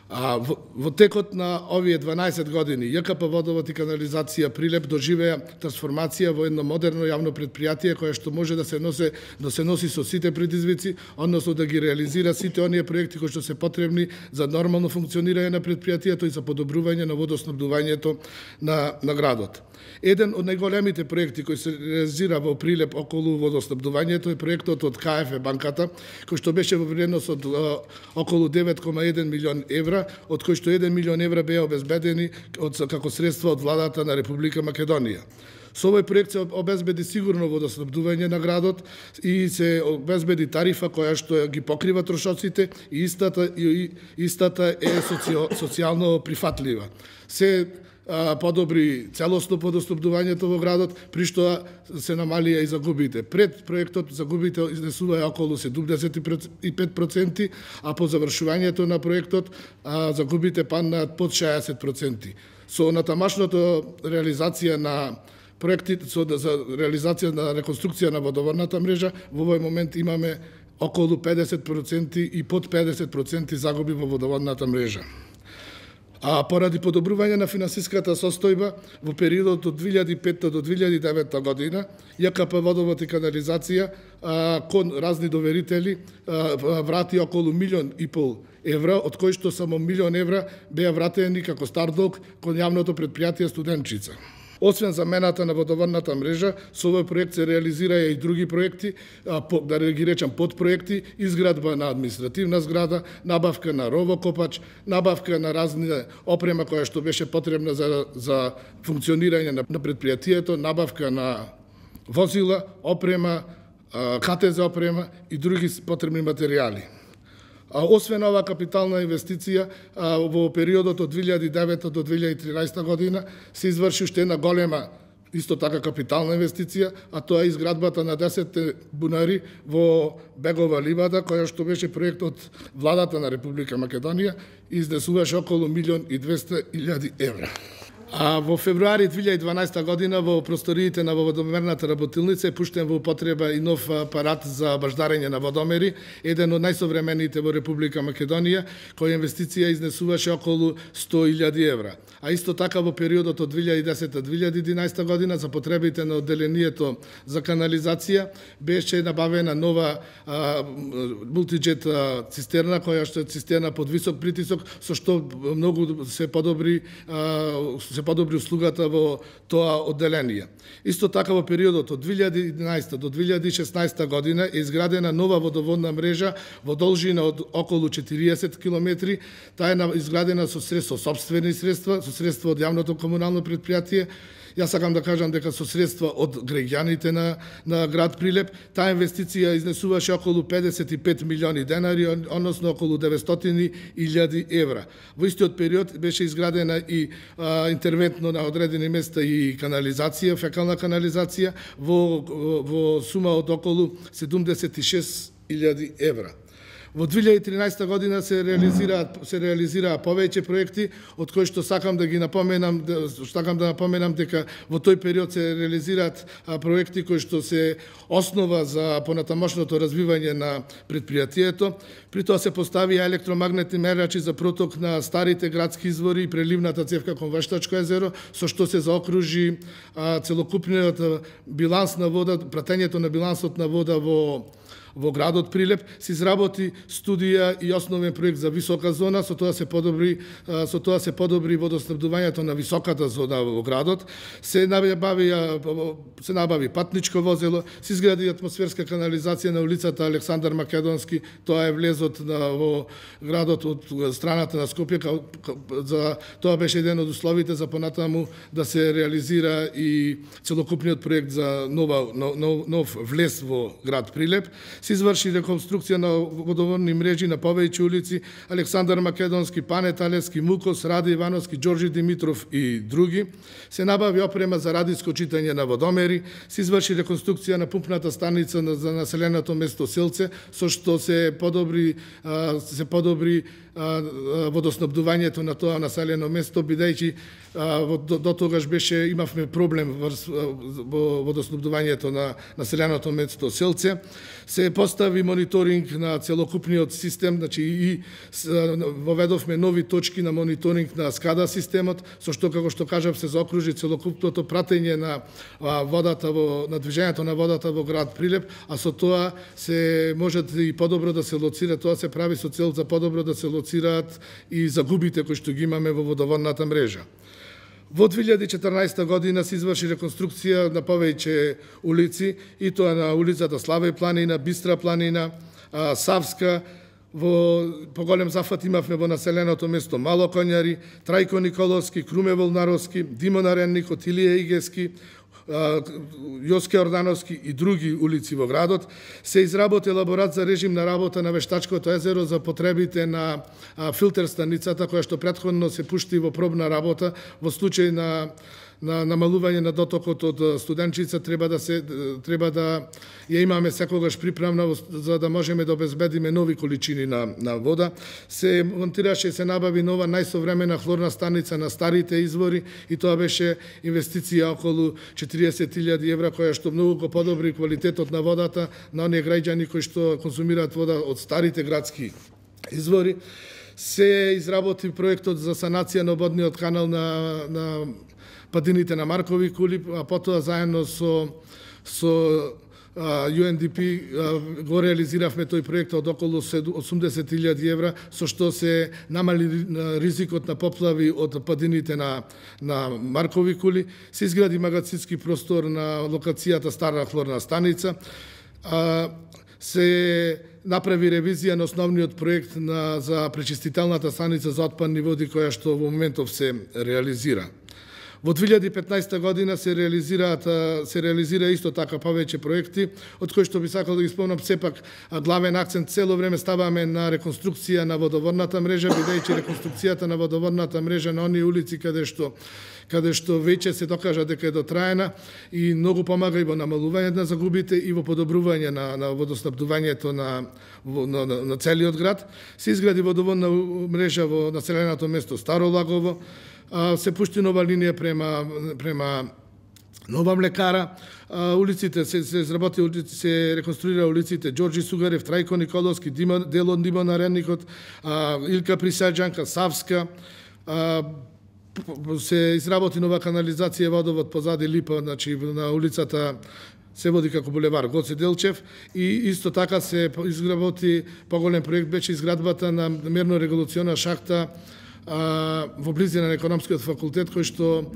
Во текот на овие 12 години ЈКП Водовод и канализација Прилеп доживеа трансформација во едно модерно јавно предпријатие кое што може да се носи со сите предизвици, односно да ги реализира сите оние проекти кои што се потребни за нормално функционирање на предпријатието и за подобрување на водоснабдувањето на градот. Еден од најголемите проекти кои се реализира во Прилеп околу водоснабдувањето е проектот од КФ банката, кој што беше во вредност од околу 9,1 милион евра, од кои што 1 милион евра беа обезбедени како средства од владата на Република Македонија. Со овој проект се обезбеди сигурно водоснабдување на градот и се обезбеди тарифа која што ги покрива трошоците и истата е социјално прифатлива. Се подобри целосно водоснабдувањето во градот, при што се намалија и загубите. Пред проектот загубите изнесуваа околу 75%, а по завршувањето на проектот загубите паднаат под 60%. Со натамашното реализација на проекти за реализација на реконструкција на водоводната мрежа, во овој момент имаме околу 50% и под 50% загуби во водоводната мрежа. Поради подобрување на финансиската состојба во периодот од 2005 до 2009 година, ЈКП Водовод и канализација кон разни доверители врати околу 1,5 милион евра, од кои што само 1 милион евра беа вратени како стар долг кон јавното предпријатие Студенчица. Освен замената на водоводната мрежа, со овој проект се реализираја и други проекти, да ги речам подпроекти, изградба на административна зграда, набавка на ровокопач, набавка на разна опрема која што беше потребна за функционирање на предпријатието, набавка на возила, опрема, КТЗ опрема и други потребни материјали. Освен ова капитална инвестиција, во периодот од 2009 до 2013 година се изврши уште една голема исто така капитална инвестиција, а тоа е изградбата на 10 бунари во Бегова ливада, која што беше проект од владата на Република Македонија и изнесуваше околу 1,2 милион евра. Во февруари 2012 година во просториите на водомерната работилница е пуштен во употреба и нов апарат за баждарење на водомери, еден од најсовремените во Република Македонија, која инвестиција изнесуваше околу 100.000 евра. А исто така во периодот од 2010-2011 година за потребите на одделението за канализација беше набавена нова мултиџет цистерна, која што е цистерна под висок притисок, со што многу се подобри услугата во тоа одделение. Исто така во периодот од 2011 до 2016 година е изградена нова водоводна мрежа во должина од околу 40 километри. Таа е изградена со сопствени средства, со средства од јавното комунално предпријатие. Јас сакам да кажам дека со средства од граѓаните на град Прилеп, таа инвестиција изнесуваше околу 55 милиони денари, односно околу 900.000 евра. Во истиот период беше изградена и интервентно на одредени места и канализација, фекална канализација во сума од околу 76.000 евра. Во 2013 година се реализираа повеќе проекти, од кои што сакам да напоменам дека во тој период се реализираат проекти кои што се основа за понатамошното развивање на предпријатието. При тоа се поставија електромагнетни мерачи за проток на старите градски извори и преливната цевка кон Вештачко езеро, со што се заокружи целокупниот биланс на вода, пратењето на билансот на вода во градот Прилеп. Се изработи студија и основен проект за висока зона, со тоа се подобри водоснабдувањето на високата зона во градот. Се набави патничко возило, се изгради атмосферска канализација на улицата Александар Македонски. Тоа е влезот во градот од страната на Скопје. За тоа беше еден од условите за понатаму да се реализира и целокупниот проект за нов влез во град Прилеп. Се изврши реконструкција на водоводни мрежи на повеќе улици: Александар Македонски, Пане Талевски, Мукос, Раде Ивановски, Ѓорѓи Димитров и други. Се набави опрема за радијско читање на водомери. Се изврши реконструкција на пумпната станица за населеното место Селце, со што се подобри водоснабдувањето на тоа населено место, бидејќи до тогаш имавме проблем во водоснабдувањето на населеното место Селце. Се постави мониторинг на целокупниот систем, значи и воведовме нови точки на мониторинг на SCADA системот, со што, како што кажав, се заокружи целокупното пратење на водата на движењето на водата во град Прилеп, а со тоа се може и подобро да се лоцира, тоа се прави со цел за подобро да се лоцираат и загубите кои што ги имаме во водоводната мрежа. Во 2014 година се изврши реконструкција на повеќе улици, и тоа на улицата Славе планина, Бистра планина, Савска. Во поголем зафат имавме во населеното место Мало Конјари, Трајко Николовски, Круме Волнаровски, Димо Наренникот, Илија Игески, Јоске Ордановски и други улици во градот. Се изработи елаборат за режим на работа на Вештачкото езеро за потребите на филтер станицата, која што претходно се пушти во пробна работа во случај на намалување на дотокот од Студенчица. Треба да ја имаме секогаш приправна за да можеме да обезбедиме нови количини на вода. Се монтираше и се набави нова најсовремена хлорна станица на старите извори, и тоа беше инвестиција околу 40.000 евра, која што многу го подобри квалитетот на водата на оние граѓани кои што консумираат вода од старите градски извори. Се изработи проектот за санација на ободниот канал на падините на Маркови кули, а потоа заедно со UNDP го реализиравме тој проект од околу 80.000 евра, со што се намали ризикот на поплави од падините на Маркови кули. Се изгради магацински простор на локацијата Стара хлорна станица. Се направи ревизија на основниот проект за пречистителната станица за отпадни води, која што во моментов се реализира. Во 2015 година се реализира исто така повеќе проекти, од кои што би сакал да ги спомнам. Сепак главен акцент цело време ставаме на реконструкција на водоводната мрежа, бидејќи реконструкцијата на водоводната мрежа на оние улици каде што веќе се докажа дека е дотраена и многу помага и во намалување на загубите и во подобрување на водоснабдувањето на целиот град. Се изгради водоводна мрежа во населеното место Старо Лагово. Се пушти нова линија према Нова Млекара. Улиците се изработи, се реконструира улиците Ѓорѓи Сугарев, Трајко Николовски, Делон Димо Наренникот, Илка Присаѓанка, Савска. Се изработи нова канализација водовод позади Липа, значи на улицата се води како булевар Гоце Делчев, и исто така се изработи поголем проект, беше изградбата на мерно-регулациона шахта во близина на економскиот факултет, кој што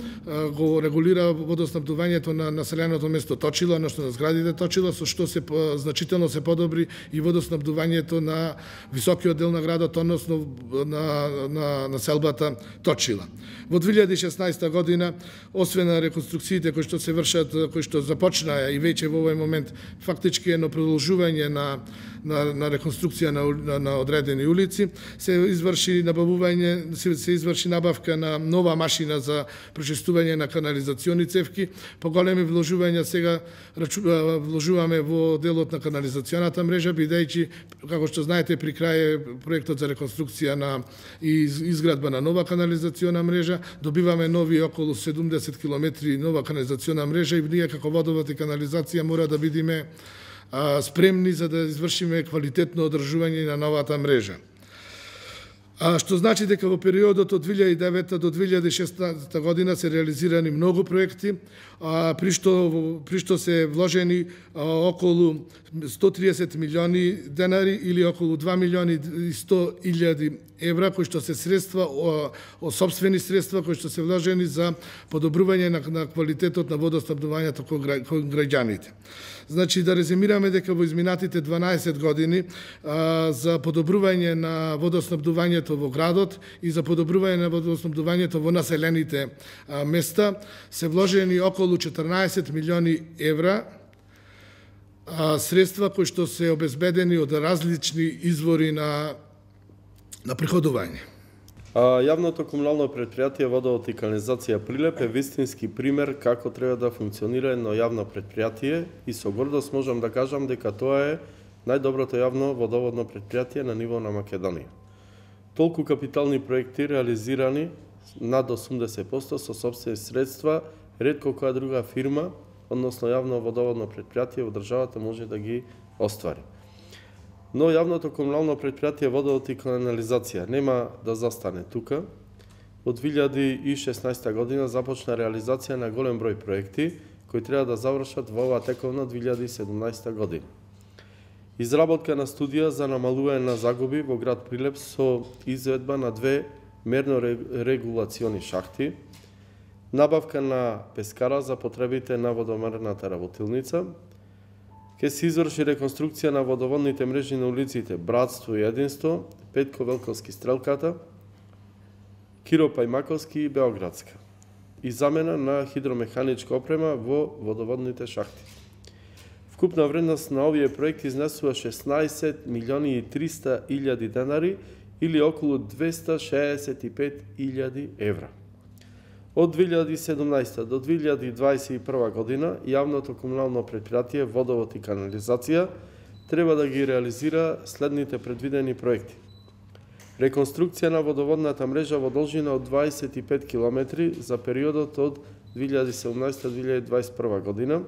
го регулира водоснабдувањето на населеното место Точила, односно на зградите Точила, со што се значително се подобри и водоснабдувањето на високиот дел на градот, односно на населбата Точила. Во 2016 година, освен на реконструкциите кои што се вршат, кои што започнаа и веќе во овој момент фактички едно продолжување на реконструкција на одредени улици, се изврши набавка на нова машина за пречистување на канализациони цевки. Поголеми вложувања сега вложуваме во делот на канализационата мрежа, бидејќи, како што знаете, при крај е проектот за реконструкција и изградба на нова канализациона мрежа. Добиваме нови околу 70 километри нова канализациона мрежа и ние како водовод и канализација мора да бидеме спремни за да извршиме квалитетно одржување на новата мрежа. Што значи дека во периодот од 2009 до 2016 година се реализирани многу проекти, при што се вложени околу 130 милиони денари или околу 2 милиони и 100 илјади евра, кои што се средства, сопствени средства кои што се вложени за подобрување на квалитетот на водоснабдувањето кон граѓаните. Значи, да резимираме дека во изминатите 12 години за подобрување на водоснабдувањето во градот и за подобрување на водоснабдувањето во населените места се вложени околу 14 милиони евра средства кои што се обезбедени од различни извори на приходување. Јавното комунално предпријатие Водовод и канализација Прилеп е вистински пример како треба да функционира едно јавно предпријатие и со гордост можам да кажам дека тоа е најдоброто јавно водоводно предпријатие на ниво на Македонија. Толку капитални проекти реализирани над 80% со сопствени средства, ретко која друга фирма, односно јавно водоводно предпријатие во државата може да ги оствари. Но јавното комунално предпријатие водовод и канализација нема да застане тука. Од 2016 година започна реализација на голем број проекти кои треба да завршат во оваа тековна 2017 година. Изработка на студија за намалување на загуби во град Прилеп со изведба на 2 мерно-регулациони шахти, набавка на пескара за потребите на водомерната работилница, ќе се изврши реконструкција на водоводните мрежи на улиците Братство и Единство, Петко Велковски Стрелката, Киро Пајмаковски и Београдска и замена на хидромеханичка опрема во водоводните шахти. Вкупна вредност на овие проекти изнесува 16 милиони и 300 илјади денари или околу 265 илјади евра. Од 2017 до 2021 година јавното комунално предпријатие Водовод и канализација треба да ги реализира следните предвидени проекти. Реконструкција на водоводната мрежа во должина од 25 км за периодот од 2017-2021 година,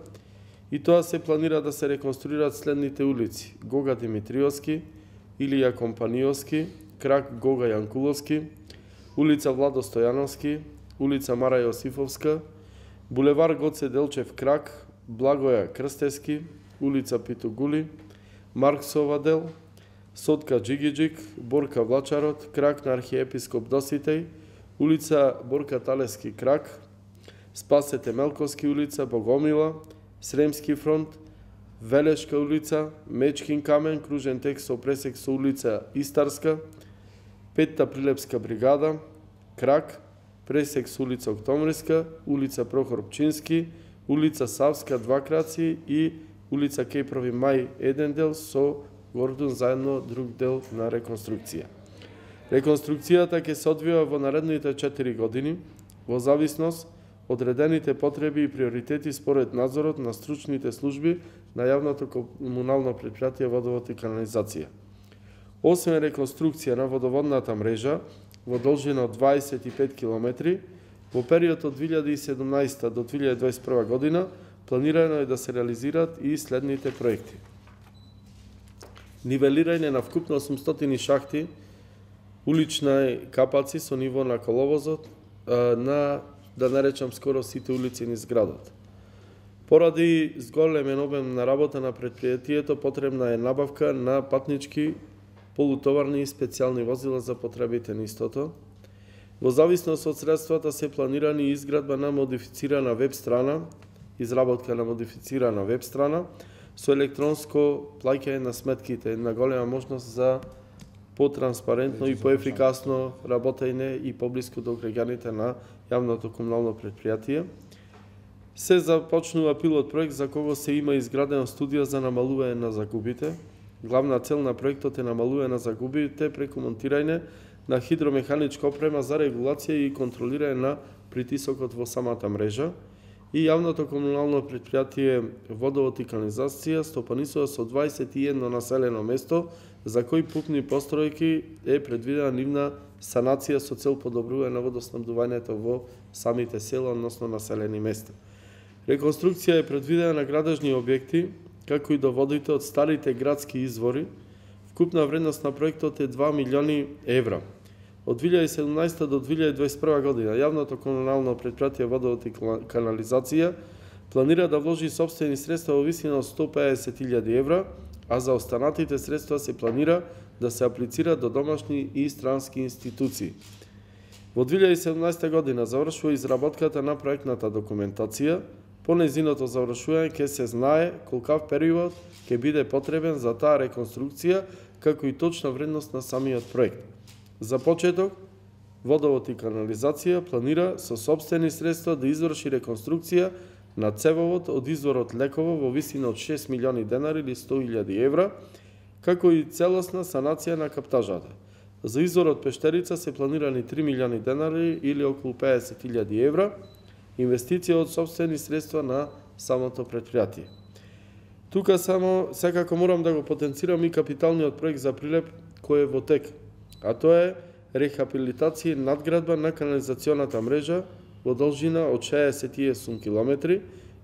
и тоа се планира да се реконструираат следните улици: Гога Димитриовски, Илија Компаниовски, Крак Гога Јанкуловски, улица Владо Стојановски, улица Мара Јосифовска, булевар Гоце Делчев Крак, Благоја Крстевски, улица Питугули, Марксова дел, Сотка Джигиджик, Борка Влачарот, Крак на архиепископ Доситеј, улица Борка Талески Крак, Спасе Темелковски улица, Богомила, Сремски фронт, Велешка улица, Мечкин камен, кружен тек со пресек со улица Истарска, Петта Прилепска бригада, Крак, пресек со улица Октомриска, улица Прохор Пчински, улица Савска 2 краци и улица Кејпрови Мај 1 дел со Гордон заедно друг дел на реконструкција. Реконструкцијата ќе се одвива во наредните 4 години во зависност одредените потреби и приоритети според надзорот на стручните служби на јавното комунално предпријатие Водовод и канализација. Освен реконструкција на водоводната мрежа во должина од 25 км, во период од 2017 до 2021 година планирано е да се реализираат и следните проекти. Нивелирање на вкупно 800 шахти, улични капаци со ниво на коловозот на, да наречам, скоро сите улици низ градот. Поради зголемен обем на работа на предпријатието, потребна е набавка на патнички, полутоварни и специјални возила за потребите на истото. Во зависност од средствата се планирани изградба на модифицирана веб страна, изработка на модифицирана веб страна, со електронско плаќање на сметките, на голема можност за потранспарентно и поефикасно работење и поблиску до граѓаните на јавното комунално предпријатие. Се започнува пилот проект за кого се има изградена студија за намалување на загубите. Главна цел на проектот е намалување на загубите преку монтирање на хидромеханичка опрема за регулација и контролирање на притисокот во самата мрежа. И јавното комунално предпријатие Водовод и канализација стопанисува со 21 населено место за кои пупни постројки е предвидена нивна санација со цел подобрување на водоснабдувањето во самите села, односно населени места. Реконструкција е предвидена на градежни објекти, како и до водите од старите градски извори. Вкупна вредност на проектот е 2 милиони евра. Од 2017 до 2021 година јавното комунално предпријатие Водовод и канализација планира да вложи сопствени средства во висина од 150.000 евра, а за останатите средства се планира да се аплицира до домашни и странски институции. Во 2017 година завршува изработката на проектната документација. По нејзиното завршување ќе се знае колкав период ќе биде потребен за таа реконструкција, како и точна вредност на самиот проект. За почеток, Водовод и канализација планира со сопствени средства да изврши реконструкција на цевовод од изворот Леково во висина од 6 милиони денари или 100.000 евра, како и целосна санација на каптажата. За изворот Пештерица се планирани 3 милиони денари или околу 50.000 евра, инвестиција од сопствени средства на самото предпријатие. Тука само секако морам да го потенцирам и капиталниот проект за Прилеп кој е во тек, а тоа е рехабилитација и надградба на канализационата мрежа во должина од 68 км,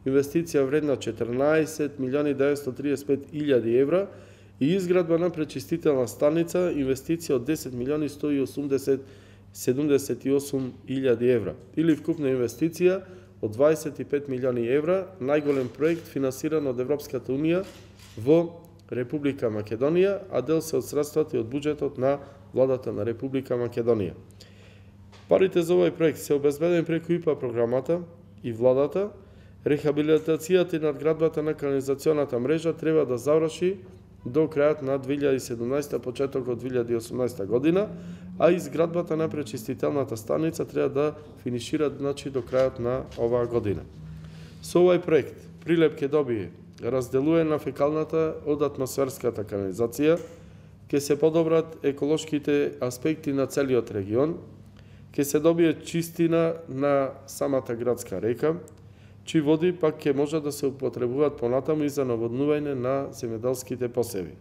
инвестиција вредна 14 милиони 935 илјади евра и изградба на пречистителна станица, инвестиција од 10.178.000 евра, или вкупна инвестиција од 25 милиони евра, најголем проект финансиран од Европската Унија во Република Македонија, а дел се од средствата и од буџетот на владата на Република Македонија. Парите за овој проект се обезбедени преку ИПА програмата и владата. Рехабилитацијата и надградбата на канализационата мрежа треба да заврши до крајот на 2017, почетокот 2018 година, а изградбата на пречистителната станица треба да финишира до крајот на оваа година. Со овој проект Прилеп ќе добие разделување на фекалната од атмосферската канализација, ќе се подобрат еколошките аспекти на целиот регион, ќе се добие чистина на самата градска река, чии води пак ќе може да се употребуваат понатаму и за наводнување на земјоделските посеви.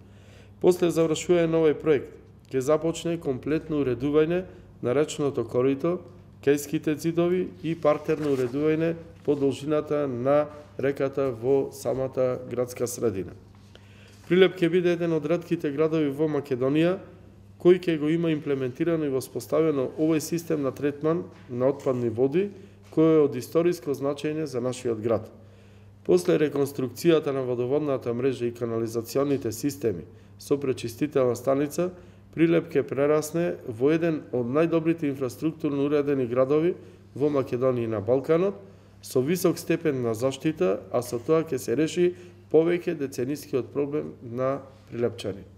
После завршување на овој проект ќе започне комплетно уредување на речното корито, кејските ѕидови и партерно уредување по должината на реката во самата градска средина. Прилеп ќе биде еден од ретките градови во Македонија кој ќе го има имплементирано и воспоставено овој систем на третман на отпадни води, кој е од историско значење за нашиот град. После реконструкцијата на водоводната мрежа и канализационите системи со пречистителна станица, Прилеп ќе прерасне во еден од најдобрите инфраструктурно уредени градови во Македонија и на Балканот, со висок степен на заштита, а со тоа ќе се реши повеќе деценискиот проблем на прилепчани.